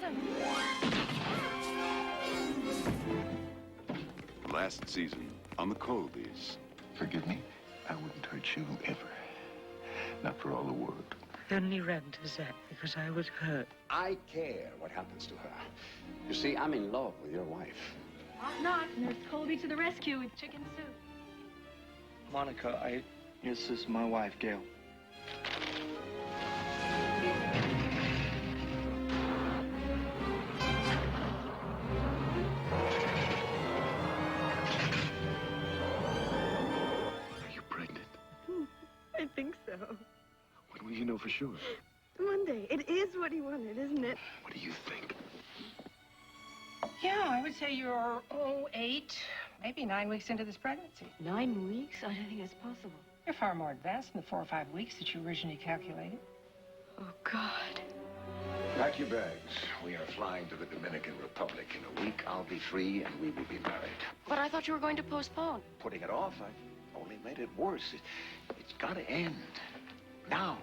him. Last season on the Colbys. Forgive me, I wouldn't hurt you ever. Not for all the world. I only ran to Zach because I was hurt. I care what happens to her. You see, I'm in love with your wife. Knock, Nurse Colby to the rescue with chicken soup. Monica, this is my wife, Gail. Are you pregnant? I think so. When will you know for sure? Monday. It is what he wanted, isn't it? What do you think? Yeah, I would say you're, 8, maybe 9 weeks into this pregnancy. 9 weeks? I don't think it's possible. You're far more advanced than the 4 or 5 weeks that you originally calculated. Oh, God. Pack your bags. We are flying to the Dominican Republic. In a week, I'll be free and we will be married. But I thought you were going to postpone. Putting it off, I only made it worse. It's got to end. Now.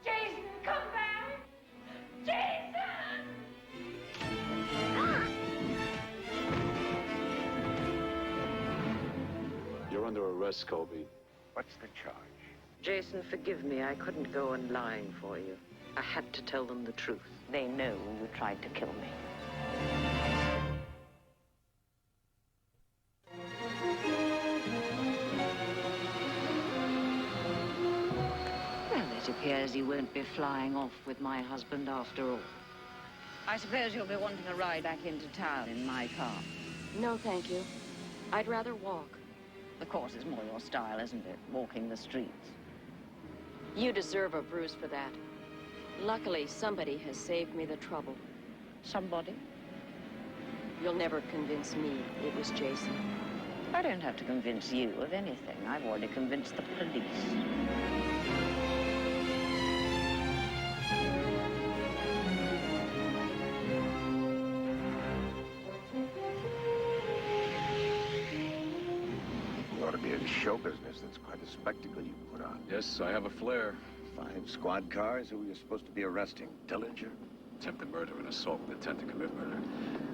Jason, come back! Jason! You're under arrest, Colby. What's the charge? Jason, forgive me. I couldn't go on lying for you. I had to tell them the truth. They know you tried to kill me. Well, it appears you won't be flying off with my husband after all. I suppose you'll be wanting a ride back into town in my car. No, thank you. I'd rather walk. The course is more your style, isn't it? Walking the streets. You deserve a bruise for that. Luckily, somebody has saved me the trouble. Somebody? You'll never convince me it was Jason. I don't have to convince you of anything. I've already convinced the police. You ought to be in show business. That's quite a spectacle you put on. Yes, I have a flair. 5 squad cars. Who are you supposed to be arresting? Dillinger? Attempted murder and assault with intent to commit murder.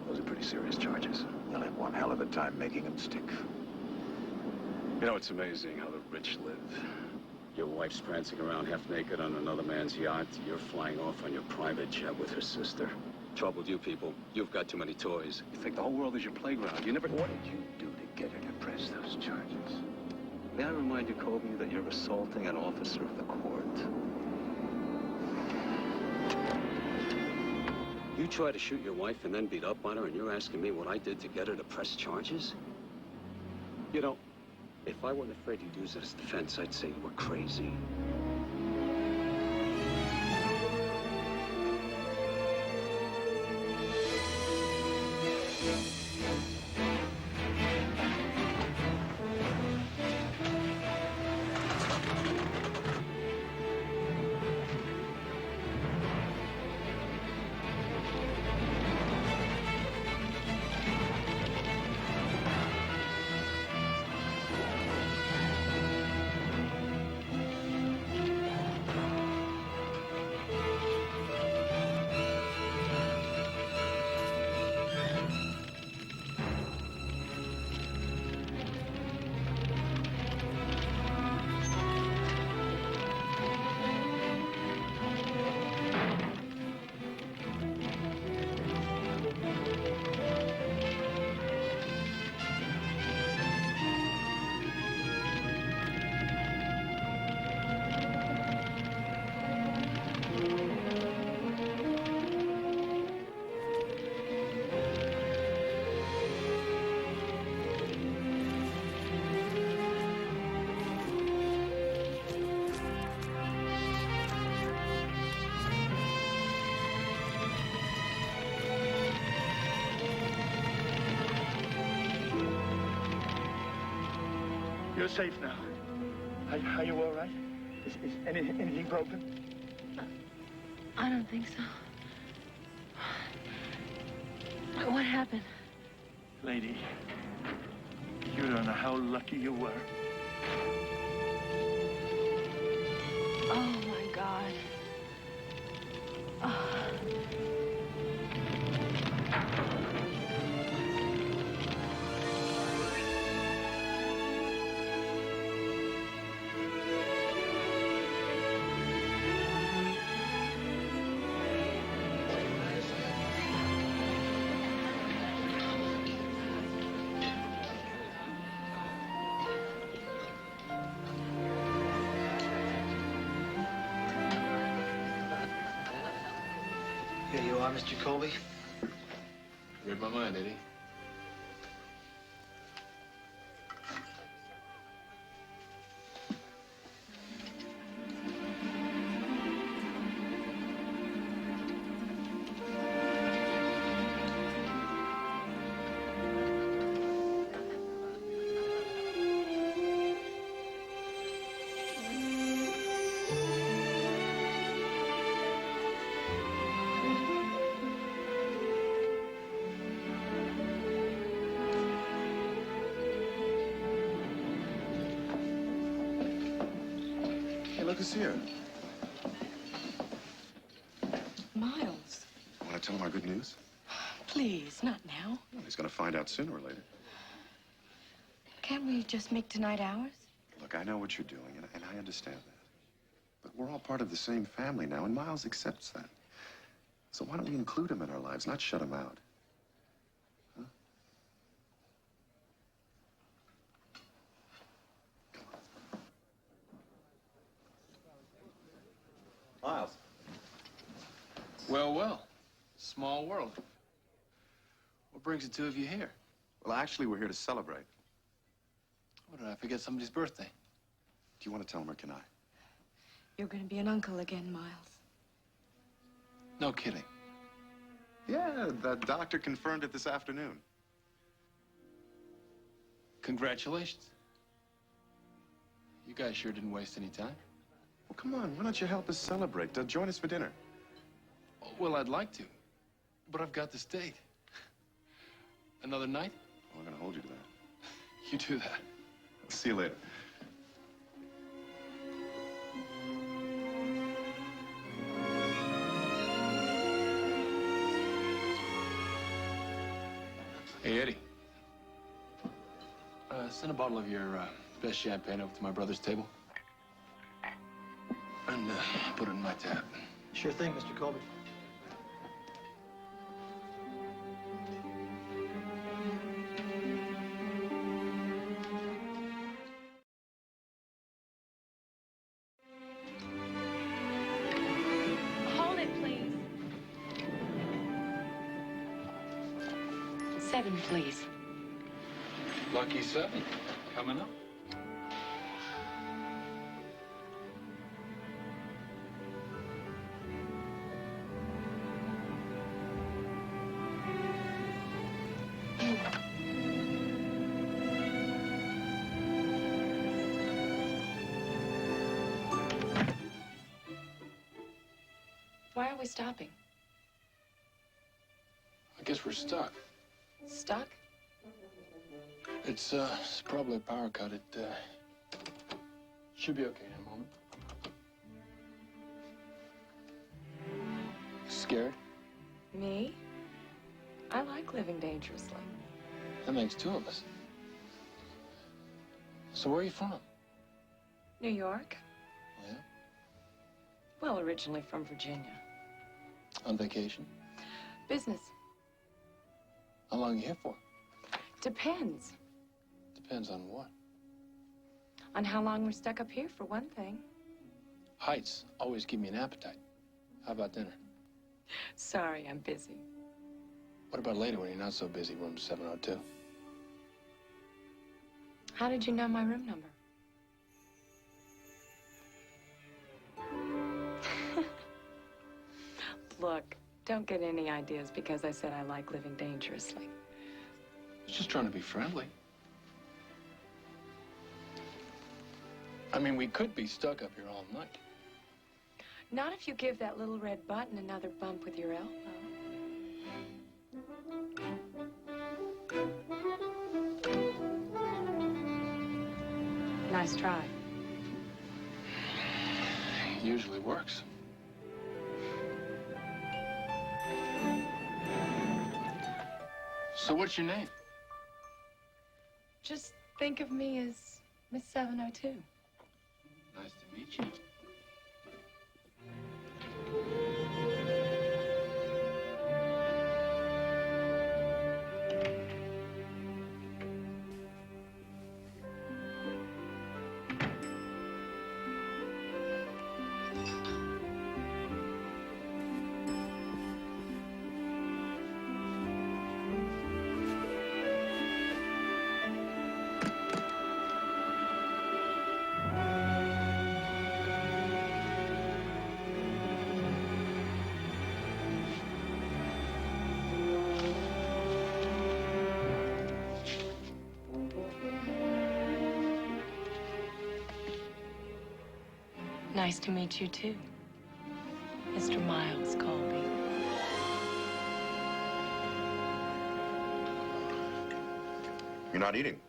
Those are pretty serious charges. You'll have one hell of a time making them stick. You know, it's amazing how the rich live. Your wife's prancing around half naked on another man's yacht. You're flying off on your private jet with her sister. Trouble with you people, you've got too many toys. You think the whole world is your playground. You never... What did you do to get her to press those charges? May I remind you, Colby, that you're assaulting an officer of the court? You tried to shoot your wife and then beat up on her, and you're asking me what I did to get her to press charges? You know, if I weren't afraid you'd use it as defense, I'd say you were crazy. You're safe now. Are you all right? Is anything broken? I don't think so. What happened? Lady, you don't know how lucky you were. Oh, my God. Oh. Here you are, Mr. Colby. Read my mind, Eddie. Hey, look who's here. Miles, Want to tell him our good news? please, not now. Well, he's going to find out sooner or later. Can't we just make tonight ours? Look, I know what you're doing, and I understand that. But we're all part of the same family now, and Miles accepts that. So why don't we include him in our lives, not shut him out? Huh? Miles. Well, well. Small world. What brings the two of you here? Well, actually, we're here to celebrate. What, did I forget somebody's birthday? Do you want to tell him, or can I? You're going to be an uncle again, Miles. No kidding. Yeah, that doctor confirmed it this afternoon. Congratulations. You guys sure didn't waste any time. Well, come on, why don't you help us celebrate? Join us for dinner. Oh, well, I'd like to, but I've got this date. Another night? Well, I'm going to hold you to that. You do that. See you later. Hey, Eddie. Send a bottle of your best champagne over to my brother's table. And put it in my tab. Sure thing, Mr. Colby. Hold it, please. 7, please. Lucky 7. Coming up. Why are we stopping? I guess we're stuck. Stuck? It's probably a power cut. It should be okay in a moment. Scared? Me? I like living dangerously. That makes 2 of us. So where are you from? New York? Yeah? Well, originally from Virginia. On vacation? Business. How long are you here for? Depends. Depends on what. On how long we're stuck up here, for one thing. Heights always give me an appetite. How about dinner? Sorry, I'm busy. What about later when you're not so busy, room 702? How did you know my room number? Look, don't get any ideas because I said I like living dangerously. I was just trying to be friendly. I mean, we could be stuck up here all night. Not if you give that little red button another bump with your elbow. Nice try. Usually works. So what's your name? Just think of me as Miss 702. Nice to meet you. Nice to meet you, too, Mr. Miles Colby. You're not eating.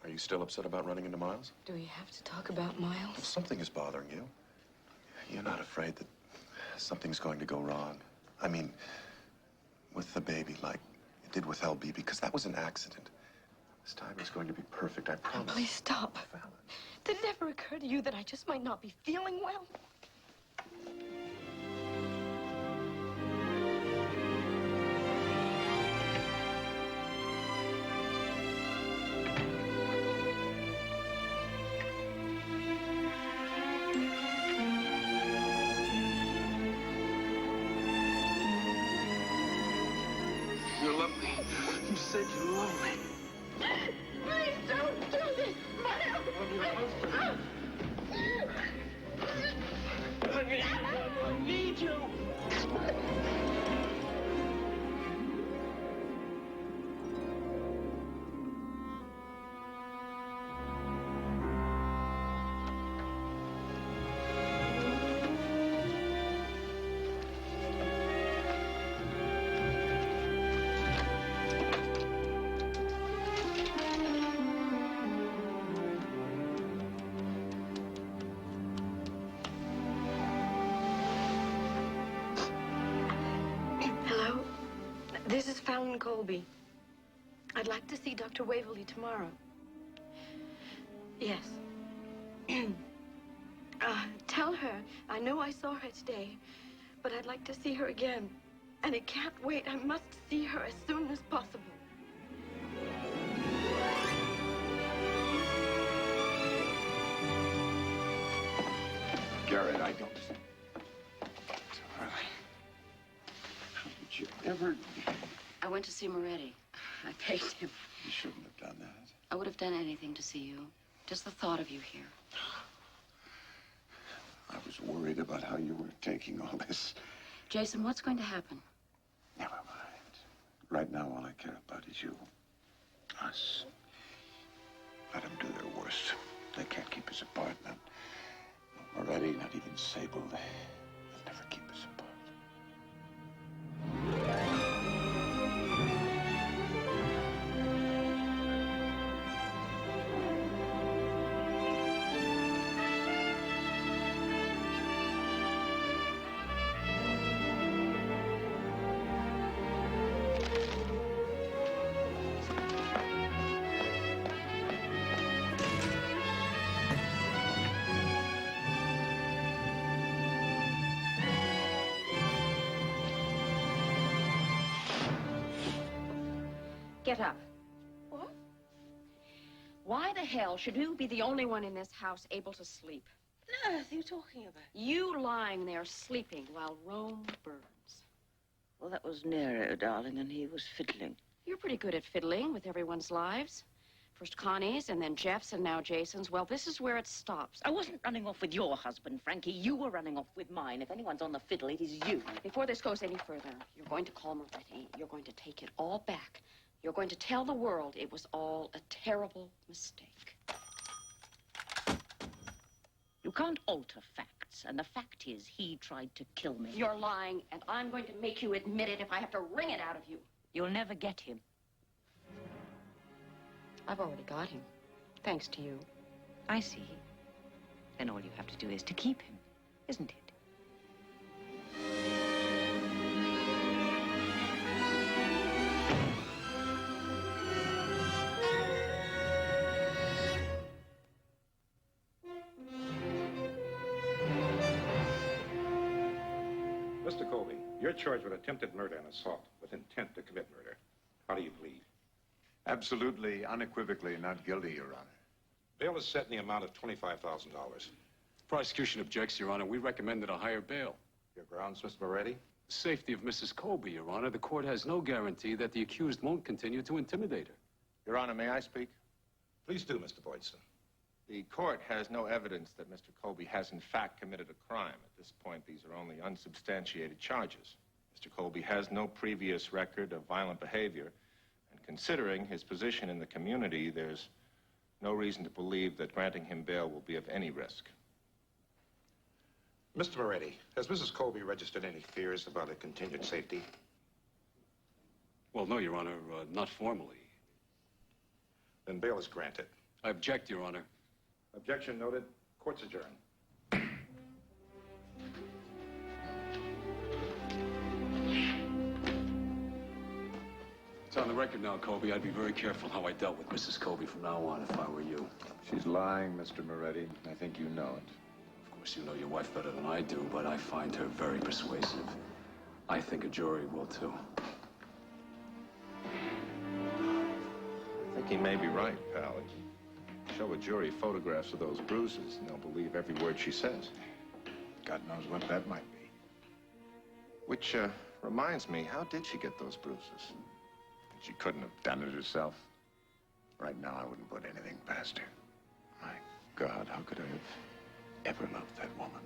Are you still upset about running into Miles? Do we have to talk about If Miles? something is bothering you, you're not afraid that something's going to go wrong. I mean, with the baby, like it did with LB, because that was an accident. This time is going to be perfect, I promise. Please stop. Fallon. Did it ever occur to you that I just might not be feeling well? You're lovely. You said you're lovely. Please don't do this, Miles! I need you. Hello? This is Fallon Colby. I'd like to see Dr. Waverly tomorrow. Yes. Tell her I know I saw her today, but I'd like to see her again. And I can't wait. I must see her as soon as possible. Garrett, I don't... Darling, how did you ever... I went to see Moretti. I begged him. You shouldn't have done that. I would have done anything to see you. Just the thought of you here. I was worried about how you were taking all this. Jason, what's going to happen? Never mind. Right now, all I care about is you. Us. Let them do their worst. They can't keep us apart. Not Moretti, not even Sable. They'll never keep us apart. Get up. What? Why the hell should you be the only one in this house able to sleep? What on earth are you talking about? You lying there sleeping while Rome burns. Well, that was Nero, darling, and he was fiddling. You're pretty good at fiddling with everyone's lives. First Connie's, and then Jeff's, and now Jason's. Well, this is where it stops. I wasn't running off with your husband, Frankie. You were running off with mine. If anyone's on the fiddle, it is you. Before this goes any further, you're going to call Moretti. You're going to take it all back. You're going to tell the world it was all a terrible mistake. You can't alter facts, and the fact is he tried to kill me. You're lying, and I'm going to make you admit it if I have to wring it out of you. You'll never get him. I've already got him, thanks to you. I see. Then all you have to do is to keep him, isn't it? Mr. Colby, you're charged with attempted murder and assault with intent to commit murder. How do you plead? Absolutely, unequivocally not guilty, Your Honor. Bail is set in the amount of $25,000. Prosecution objects, Your Honor. We recommended a higher bail. Your grounds, Mr. Moretti? The safety of Mrs. Colby, Your Honor. The court has no guarantee that the accused won't continue to intimidate her. Your Honor, may I speak? Please do, Mr. Boydson. The court has no evidence that Mr. Colby has in fact committed a crime. At this point, these are only unsubstantiated charges. Mr. Colby has no previous record of violent behavior, and considering his position in the community, there's no reason to believe that granting him bail will be of any risk. Mr. Moretti, has Mrs. Colby registered any fears about her continued safety? Well, no, Your Honor, not formally. Then bail is granted. I object, Your Honor. Objection noted. Court's adjourned. It's on the record now, Colby. I'd be very careful how I dealt with Mrs. Colby from now on if I were you. She's lying, Mr. Moretti. I think you know it. Of course, you know your wife better than I do, but I find her very persuasive. I think a jury will, too. I think he may be right, pal. Show a jury photographs of those bruises, and they'll believe every word she says. God knows what that might be. Which reminds me, how did she get those bruises? She couldn't have done it herself. Right now, I wouldn't put anything past her. My God, how could I have ever loved that woman?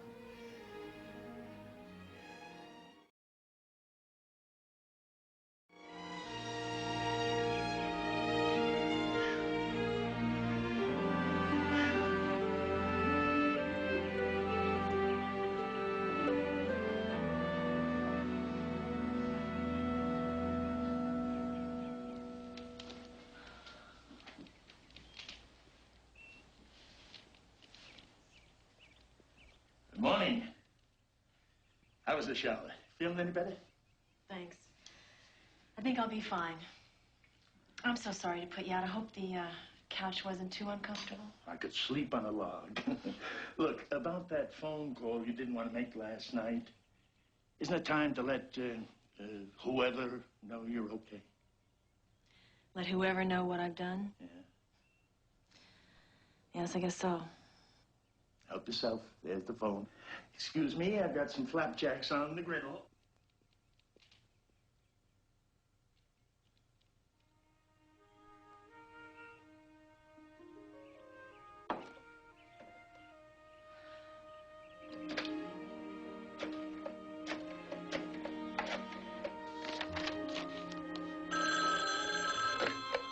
Good morning. How was the shower? Feeling any better? Thanks. I think I'll be fine. I'm so sorry to put you out. I hope the couch wasn't too uncomfortable. I could sleep on a log. Look, about that phone call you didn't want to make last night, isn't it time to let whoever know you're okay? Let whoever know what I've done? Yeah. Yes, I guess so. Help yourself. There's the phone. Excuse me, I've got some flapjacks on the griddle.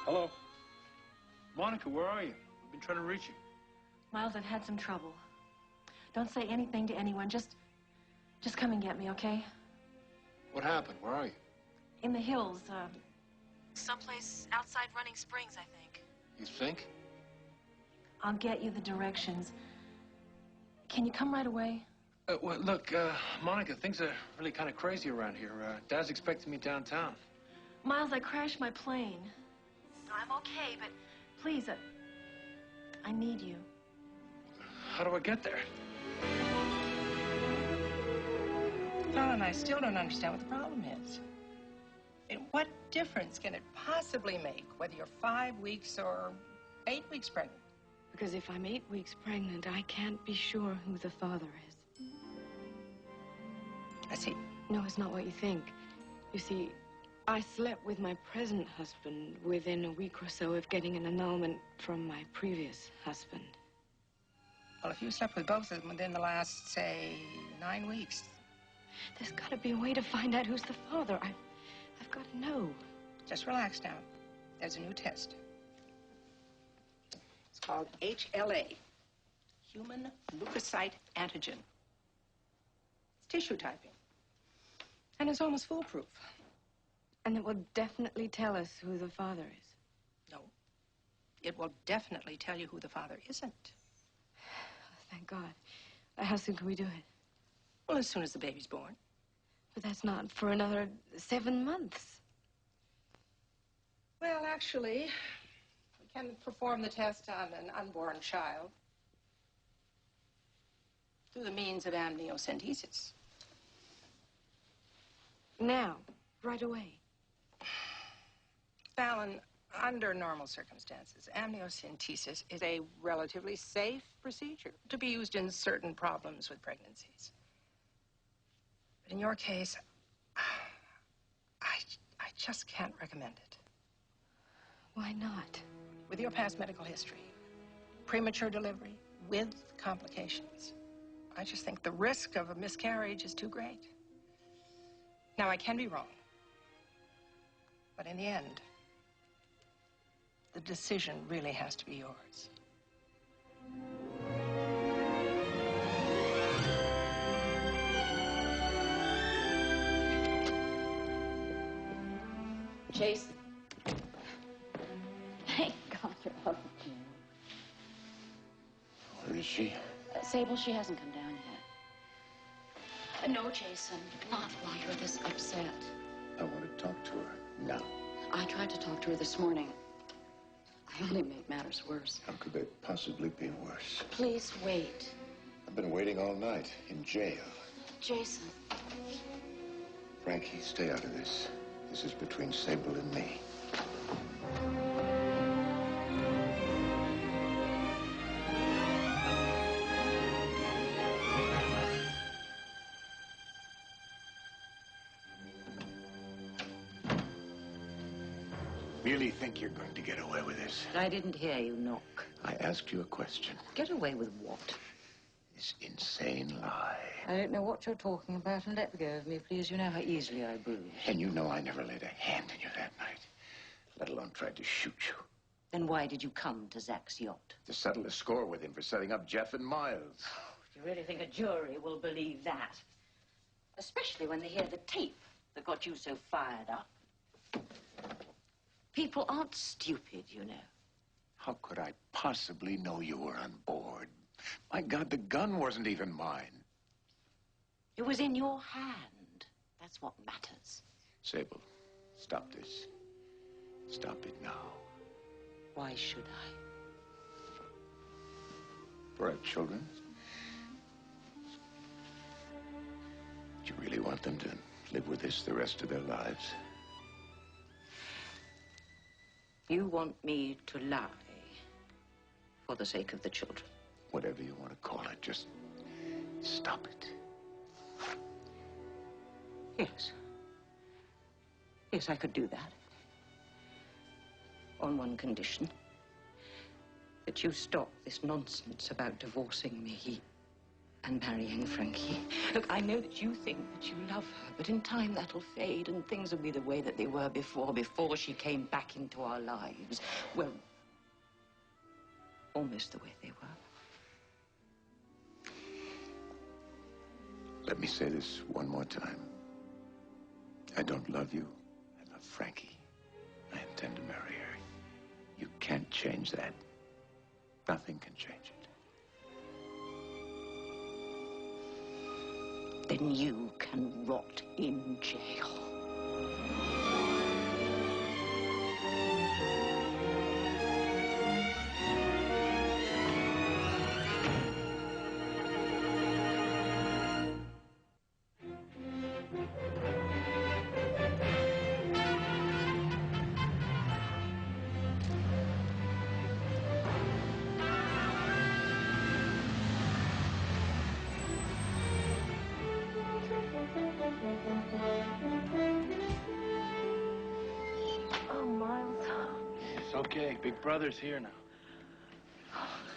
Hello? Monica, where are you? I've been trying to reach you. Miles, I've had some trouble. Don't say anything to anyone. Just come and get me, okay? What happened? Where are you? In the hills, someplace outside Running Springs, I think. You think? I'll get you the directions. Can you come right away? Well, look, Monica, things are really kind of crazy around here. Dad's expecting me downtown. Miles, I crashed my plane. I'm okay, but please, I need you. How do I get there? Fallon, I still don't understand what the problem is. And what difference can it possibly make whether you're 5 weeks or 8 weeks pregnant? Because if I'm 8 weeks pregnant, I can't be sure who the father is. I see. No, it's not what you think. You see, I slept with my present husband within a week or so of getting an annulment from my previous husband. Well, if you slept with both of them within the last, say, 9 weeks. There's got to be a way to find out who's the father. I've got to know. Just relax now. There's a new test. It's called HLA, Human Leukocyte Antigen. It's tissue typing. And it's almost foolproof. And it will definitely tell us who the father is. No. It will definitely tell you who the father isn't. Thank God. How soon can we do it? Well, as soon as the baby's born. But that's not for another 7 months. Well, actually, we can perform the test on an unborn child through the means of amniocentesis. Now, right away. Fallon, under normal circumstances, amniocentesis is a relatively safe procedure to be used in certain problems with pregnancies. But in your case, I just can't recommend it. Why not? With your past medical history, premature delivery with complications, I just think the risk of a miscarriage is too great. Now, I can be wrong, but in the end, the decision really has to be yours. Chase. Thank God you're out of jail. Where is she? Sable, she hasn't come down yet. No, Jason, not while you're this upset. I want to talk to her now. I tried to talk to her this morning. I only made matters worse. How could they possibly be worse? Please wait. I've been waiting all night in jail. Jason. Frankie, stay out of this. This is between Sable and me. Really think you're going to get away with this? I didn't hear you knock. I asked you a question. Get away with what? This insane lie. I don't know what you're talking about, and let go of me, please. You know how easily I bruise. And you know I never laid a hand on you that night, let alone tried to shoot you. Then why did you come to Zach's yacht? To settle a score with him for setting up Jeff and Miles. Do you really think a jury will believe that? Especially when they hear the tape that got you so fired up. People aren't stupid, you know. How could I possibly know you were on board? My God, the gun wasn't even mine. It was in your hand. That's what matters. Sable, stop this. Stop it now. Why should I? For our children. Do you really want them to live with this the rest of their lives? You want me to lie for the sake of the children? Whatever you want to call it, just stop it. Yes. Yes, I could do that. On one condition. That you stop this nonsense about divorcing me and marrying Frankie. Look, I know that you think that you love her, but in time that'll fade and things will be the way that they were before she came back into our lives. Well, almost the way they were. Let me say this one more time. I don't love you. I love Frankie. I intend to marry her. You can't change that. Nothing can change it. Then you can rot in jail. Oh, Miles. It's okay. Big Brother's here now.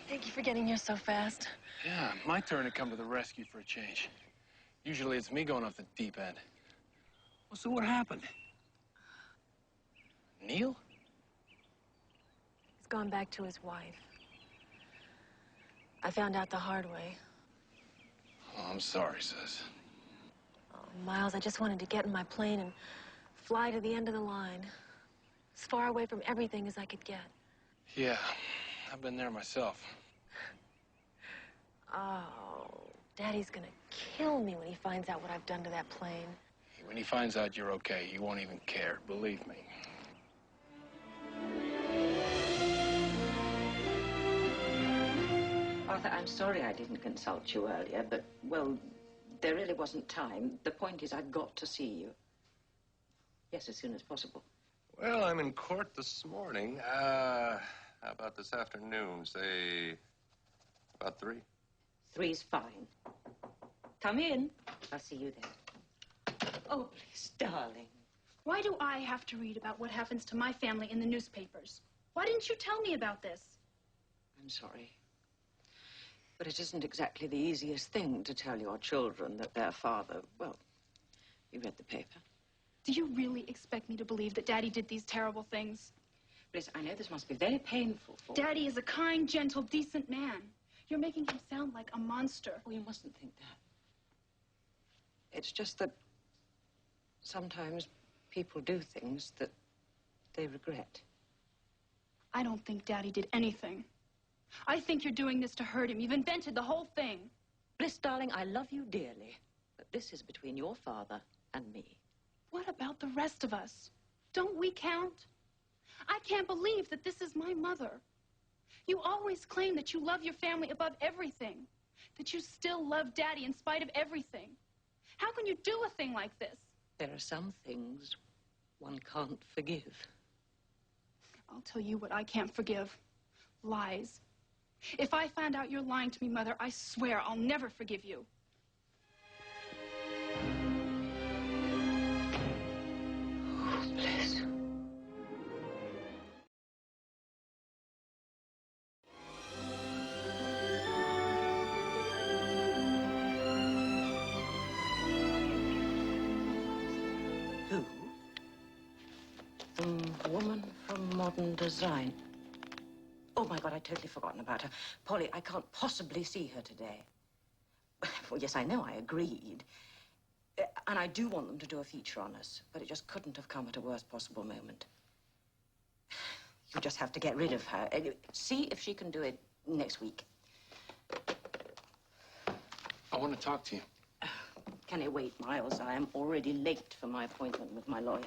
Thank you for getting here so fast. Yeah, my turn to come to the rescue for a change. Usually it's me going off the deep end. Well, so what happened? Neil? He's gone back to his wife. I found out the hard way. Oh, I'm sorry, sis. Oh, Miles, I just wanted to get in my plane and fly to the end of the line. As far away from everything as I could get. Yeah, I've been there myself. Oh, Daddy's gonna kill me when he finds out what I've done to that plane. When he finds out you're okay, he won't even care, believe me. Arthur, I'm sorry I didn't consult you earlier, but, well, there really wasn't time. The point is I've got to see you. Yes, as soon as possible. Well, I'm in court this morning. How about this afternoon? Say, about 3? 3's fine. Come in. I'll see you then. Oh, please, darling. Why do I have to read about what happens to my family in the newspapers? Why didn't you tell me about this? I'm sorry. But it isn't exactly the easiest thing to tell your children that their father, well, you read the paper. Do you really expect me to believe that Daddy did these terrible things? Liz, I know this must be very painful for you. Daddy is a kind, gentle, decent man. You're making him sound like a monster. Oh, you mustn't think that. It's just that sometimes people do things that they regret. I don't think Daddy did anything. I think you're doing this to hurt him. You've invented the whole thing. Bliss, darling, I love you dearly, but this is between your father and me. What about the rest of us? Don't we count? I can't believe that this is my mother. You always claim that you love your family above everything, that you still love Daddy in spite of everything. How can you do a thing like this? There are some things one can't forgive. I'll tell you what I can't forgive. Lies. If I find out you're lying to me, Mother, I swear I'll never forgive you. Oh, Bliss. Who? The woman from Modern Design. Oh, my God, I'd totally forgotten about her. Polly, I can't possibly see her today. Well, yes, I know I agreed. And I do want them to do a feature on us, but it just couldn't have come at a worst possible moment. You just have to get rid of her. See if she can do it next week. I want to talk to you. Can it wait, Miles? I am already late for my appointment with my lawyer.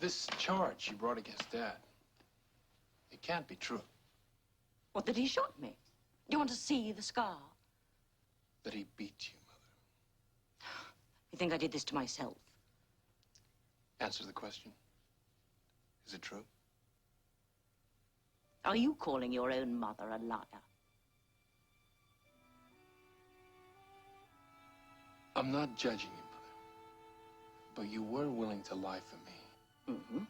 This charge you brought against Dad, it can't be true. What, that he shot me? You want to see the scar? That he beat you, Mother. You think I did this to myself? Answer the question. Is it true? Are you calling your own mother a liar? I'm not judging you, Mother. But you were willing to lie for me. Mm-hmm.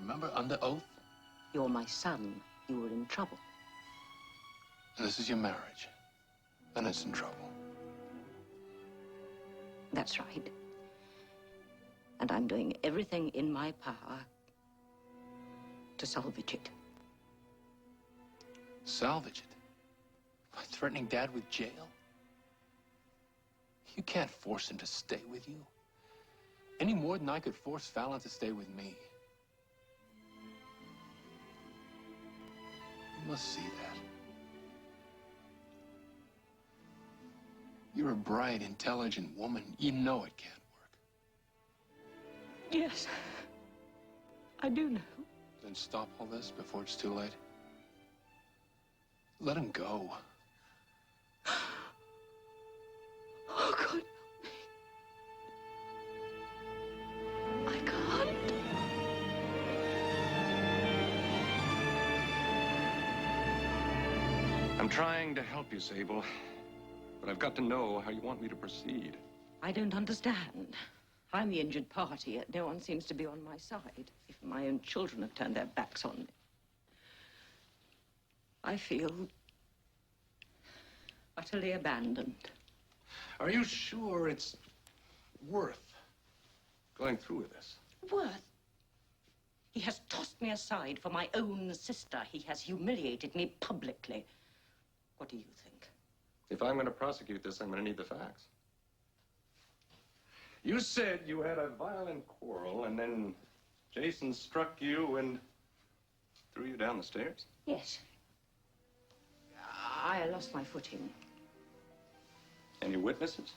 Remember, under oath? You're my son. You were in trouble. And this is your marriage. Then it's in trouble. That's right. And I'm doing everything in my power to salvage it. Salvage it? By threatening Dad with jail? You can't force him to stay with you. Any more than I could force Fallon to stay with me. You must see that. You're a bright, intelligent woman. You know it can't work. Yes, I do know. Then stop all this before it's too late. Let him go. Oh, God, help me. I can't. I'm trying to help you, Sable. But I've got to know how you want me to proceed. I don't understand. I'm the injured party, yet no one seems to be on my side. Even my own children have turned their backs on me. I feel utterly abandoned. Are you sure it's worth going through with this? Worth? He has tossed me aside for my own sister. He has humiliated me publicly. What do you think? If I'm going to prosecute this, I'm going to need the facts. You said you had a violent quarrel, and then Jason struck you and threw you down the stairs? Yes. I lost my footing. Any witnesses?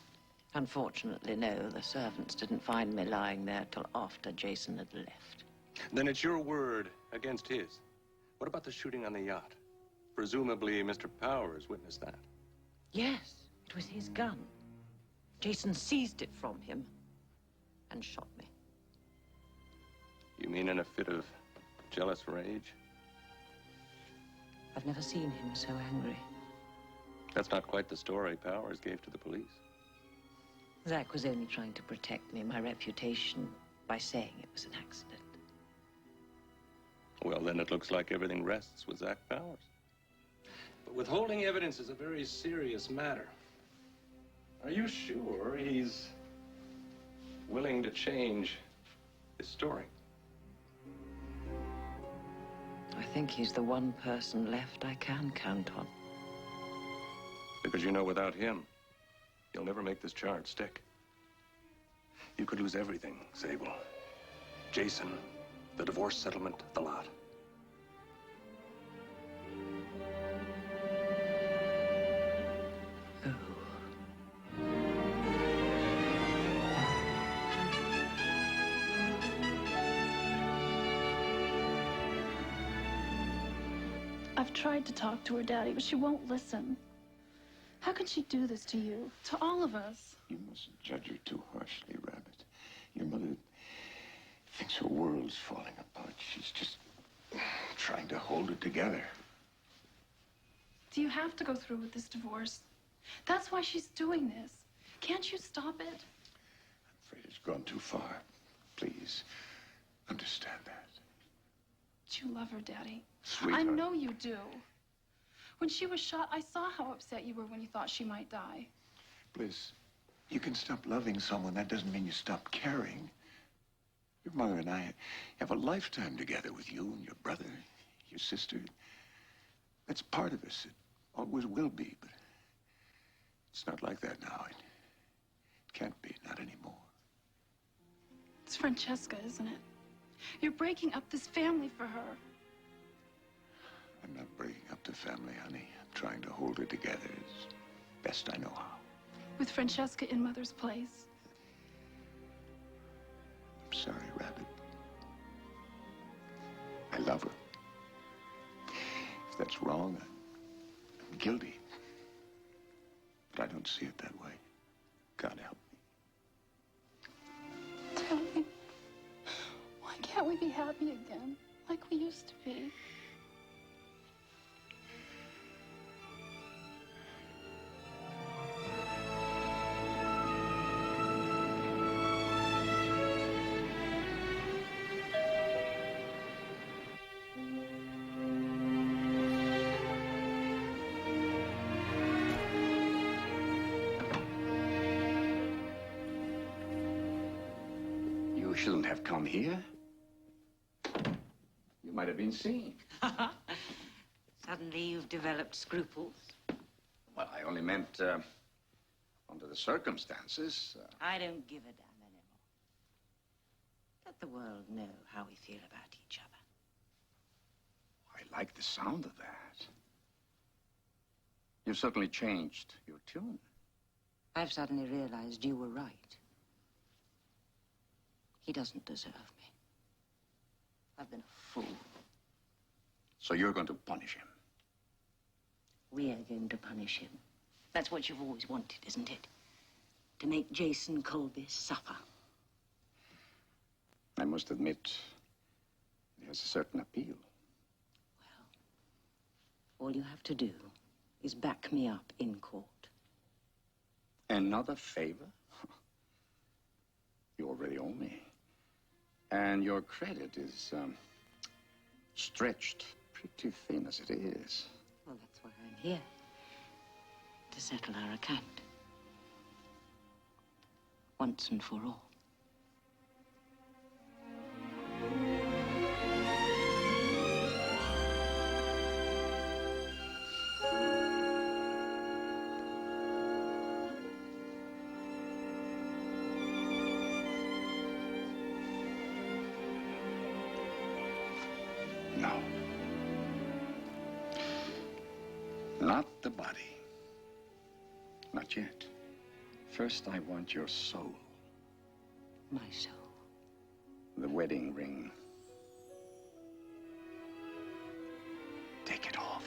Unfortunately, no. The servants didn't find me lying there till after Jason had left. Then it's your word against his. What about the shooting on the yacht? Presumably, Mr. Powers witnessed that. Yes, it was his gun. Jason seized it from him and shot me. You mean in a fit of jealous rage? I've never seen him so angry. That's not quite the story Powers gave to the police. Zach was only trying to protect me, my reputation, by saying it was an accident. Well, then it looks like everything rests with Zach Powers. But withholding evidence is a very serious matter. Are you sure he's willing to change his story? I think he's the one person left I can count on. Because you know without him, you'll never make this charge stick. You could lose everything, Sable. Jason, the divorce settlement, the lot. I've tried to talk to her, Daddy, but she won't listen. How can she do this to you, to all of us? You mustn't judge her too harshly, Rabbit. Your mother thinks her world's falling apart. She's just trying to hold it together. Do you have to go through with this divorce? That's why she's doing this. Can't you stop it? I'm afraid it's gone too far. Please, understand that. Do you love her, Daddy? Sweetheart. I know you do. When she was shot, I saw how upset you were when you thought she might die. Bliss, you can stop loving someone. That doesn't mean you stop caring. Your mother and I have a lifetime together with you and your brother, your sister. That's part of us. It always will be, but it's not like that now. It can't be, not anymore. It's Francesca, isn't it? You're breaking up this family for her. I'm not breaking up the family, honey. I'm trying to hold her together as best I know how. With Francesca in Mother's place. I'm sorry, Rabbit. I love her. If that's wrong, I'm guilty. But I don't see it that way. God help me. Tell me, why can't we be happy again, like we used to be? You shouldn't have come here. You might have been seen. Suddenly you've developed scruples. Well, I only meant, under the circumstances. I don't give a damn anymore. Let the world know how we feel about each other. I like the sound of that. You've certainly changed your tune. I've suddenly realized you were right. He doesn't deserve me. I've been a fool. So you're going to punish him? We're going to punish him. That's what you've always wanted, isn't it? To make Jason Colbys suffer. I must admit, it has a certain appeal. All you have to do is back me up in court. Another favor? You already owe me. And your credit is, stretched pretty thin as it is. Well, that's why I'm here. To settle our account. Once and for all. No. Not the body. Not yet. First, I want your soul. My soul. The wedding ring. Take it off.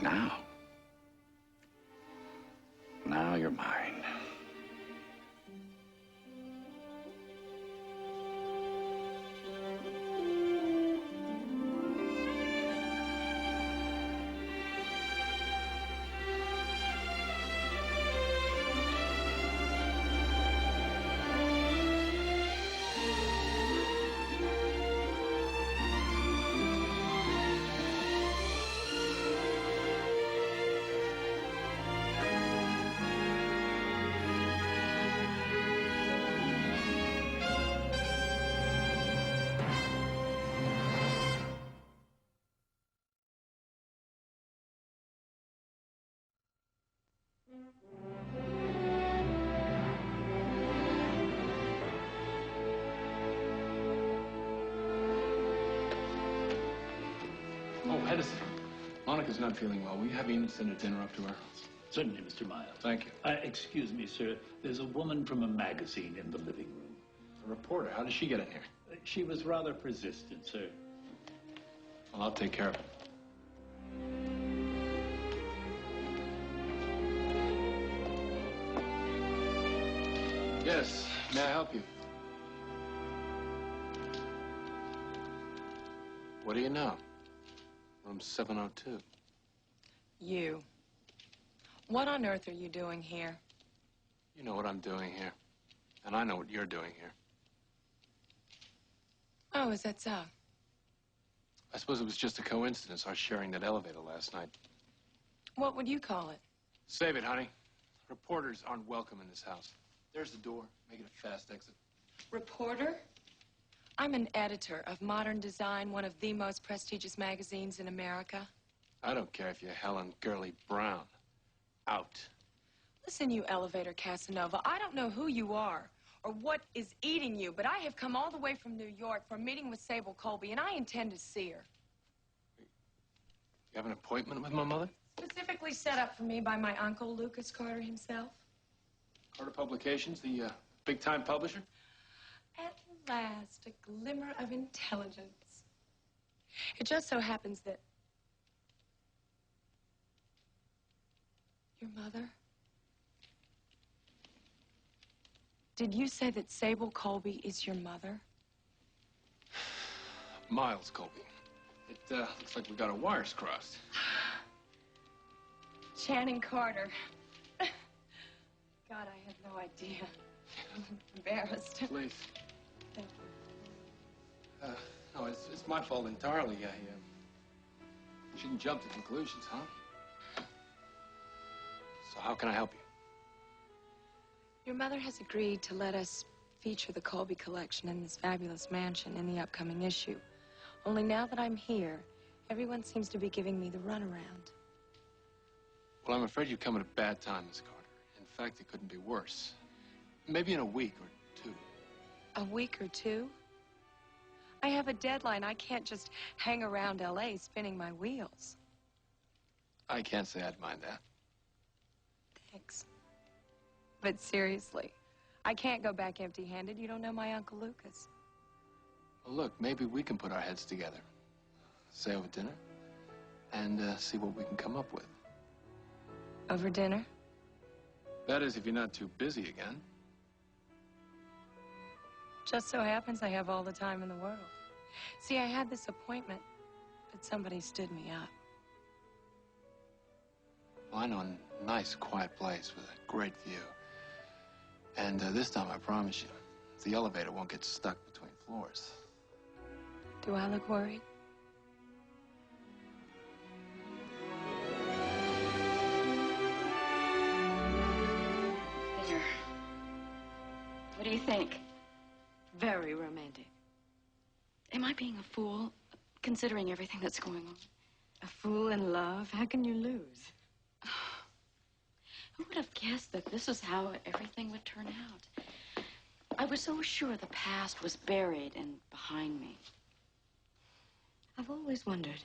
Now. Now you're mine. Oh, Edison. Monica's not feeling well. Will you have Enid send a dinner up to her? Certainly, Mr. Miles. Thank you. Excuse me, sir. There's a woman from a magazine in the living room. A reporter. How did she get in here? She was rather persistent, sir. Well, I'll take care of it. Yes, may I help you? What do you know? Room 702. You. What on earth are you doing here? You know what I'm doing here. And I know what you're doing here. Oh, is that so? I suppose it was just a coincidence, our sharing that elevator last night. What would you call it? Save it, honey. Reporters aren't welcome in this house. There's the door. Make it a fast exit. Reporter? I'm an editor of Modern Design, one of the most prestigious magazines in America. I don't care if you're Helen Gurley Brown. Out. Listen, you elevator Casanova, I don't know who you are or what is eating you, but I have come all the way from New York for a meeting with Sable Colby, and I intend to see her. You have an appointment with my mother? Specifically set up for me by my uncle, Lucas Carter himself. Carter Publications, the big-time publisher? At last, a glimmer of intelligence. It just so happens that your mother? Did you say that Sable Colby is your mother? Miles Colby. It looks like we got our wires crossed. Channing Carter. God, I had no idea. I'm embarrassed. Please. Thank you. No, it's my fault entirely. I shouldn't jump to conclusions, huh? So how can I help you? Your mother has agreed to let us feature the Colby collection in this fabulous mansion in the upcoming issue. Only now that I'm here, everyone seems to be giving me the runaround. Well, I'm afraid you come at a bad time, Miss Carter. In fact, it couldn't be worse. Maybe in a week or two. A week or two? I have a deadline. I can't just hang around L.A. spinning my wheels. I can't say I'd mind that. Thanks. But seriously, I can't go back empty-handed. You don't know my Uncle Lucas. Well, look, maybe we can put our heads together. Say over dinner. And see what we can come up with. Over dinner? That is, if you're not too busy again. Just so happens I have all the time in the world. See, I had this appointment, but somebody stood me up. Well, I know a nice, quiet place with a great view. And this time, I promise you, the elevator won't get stuck between floors. Do I look worried? There. What do you think? Very romantic. Am I being a fool, considering everything that's going on? A fool in love? How can you lose? Who would have guessed that this is how everything would turn out? I was so sure the past was buried and behind me. I've always wondered.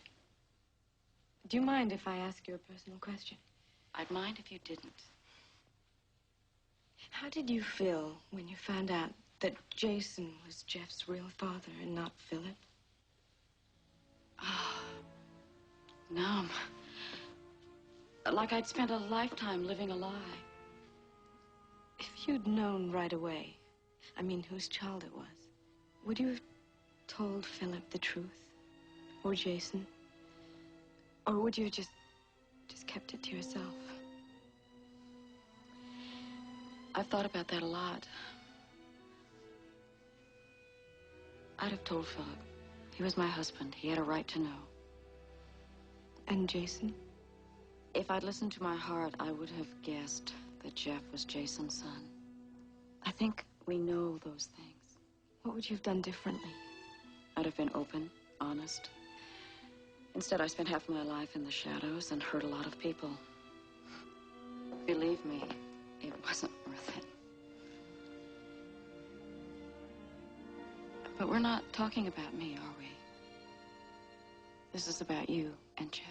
Do you mind if I ask you a personal question? I'd mind if you didn't. How did you feel when you found out that Jason was Jeff's real father and not Philip? Numb. Like I'd spent a lifetime living a lie. If you'd known right away, I mean, whose child it was, would you have told Philip the truth? Or Jason? Or would you have just kept it to yourself? I've thought about that a lot. I'd have told Philip. He was my husband. He had a right to know. And Jason? If I'd listened to my heart, I would have guessed that Jeff was Jason's son. I think we know those things. What would you have done differently? I'd have been open, honest. Instead, I spent half my life in the shadows and hurt a lot of people. Believe me, it wasn't worth it. But we're not talking about me, are we? This is about you and Jeff.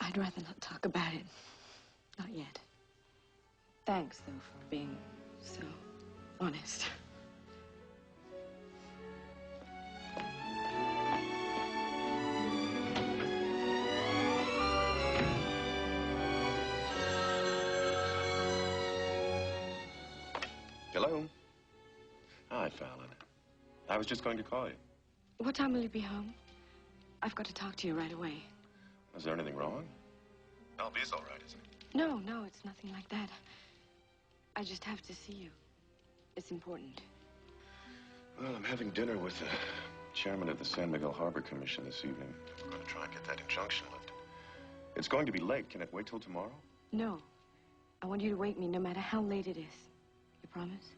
I'd rather not talk about it. Not yet. Thanks, though, for being so honest. Hello? Hi, Fallon. I was just going to call you. What time will you be home? I've got to talk to you right away. Is there anything wrong? LB's all right, isn't he? No, it's nothing like that. I just have to see you. It's important. Well, I'm having dinner with the chairman of the San Miguel Harbor Commission this evening. We're going to try and get that injunction lifted. It's going to be late. Can it wait till tomorrow? No. I want you to wake me no matter how late it is. You promise?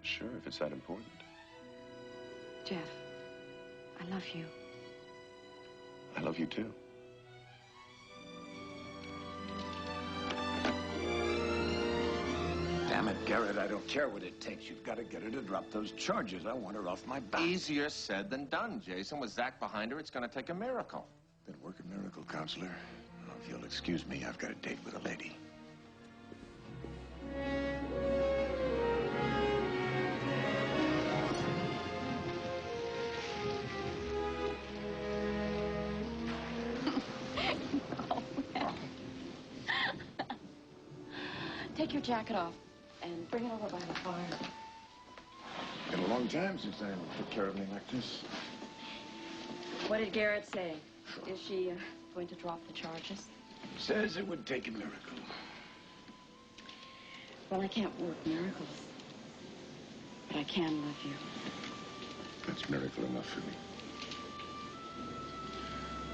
Sure, if it's that important. Jeff, I love you. I love you, too. Damn it, Garrett, I don't care what it takes. You've got to get her to drop those charges. I want her off my back. Easier said than done, Jason. With Zach behind her, it's going to take a miracle. Then work a miracle, counselor. Now, if you'll excuse me, I've got a date with a lady. Take your jacket off and bring it over by the fire. Been a long time since I took care of me like this. What did Garrett say? Is she going to drop the charges? Says it would take a miracle. Well, I can't work miracles. But I can love you. That's miracle enough for me.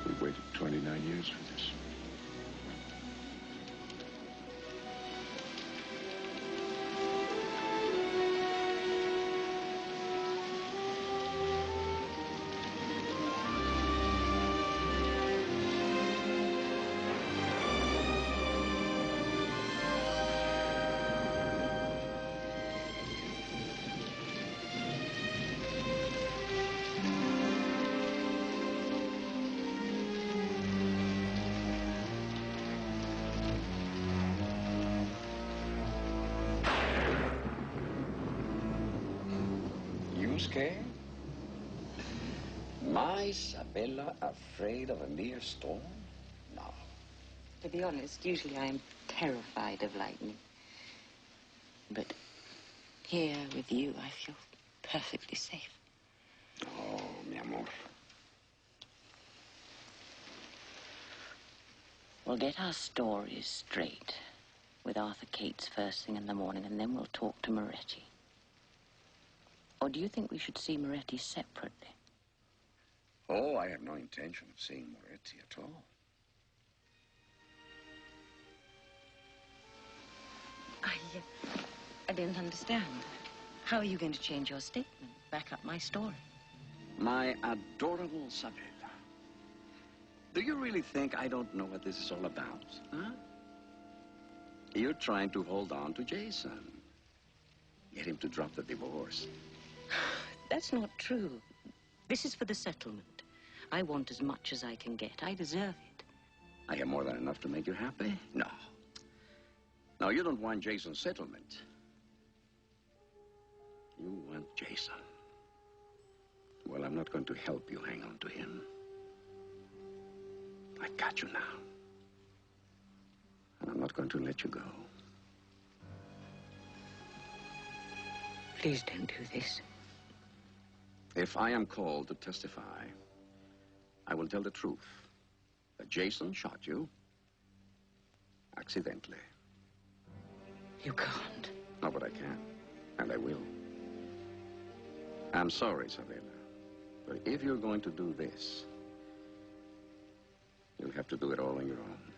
We've waited 29 years for this. Scared? My Isabella afraid of a mere storm? No. To be honest, usually I am terrified of lightning. But here with you, I feel perfectly safe. Oh, mi amor. We'll get our stories straight with Arthur Cates first thing in the morning, and then we'll talk to Moretti. Or do you think we should see Moretti separately? Oh, I have no intention of seeing Moretti at all. I didn't understand. How are you going to change your statement? Back up my story? My adorable Isabella. Do you really think I don't know what this is all about, huh? You're trying to hold on to Jason. Get him to drop the divorce. That's not true. This is for the settlement. I want as much as I can get. I deserve it. I have more than enough to make you happy? No. No, you don't want Jason's settlement. You want Jason. Well, I'm not going to help you hang on to him. I got you now. And I'm not going to let you go. Please don't do this. If I am called to testify, I will tell the truth. That Jason shot you accidentally. You can't. No, but I can. And I will. I'm sorry, Isabella. But if you're going to do this, you'll have to do it all on your own.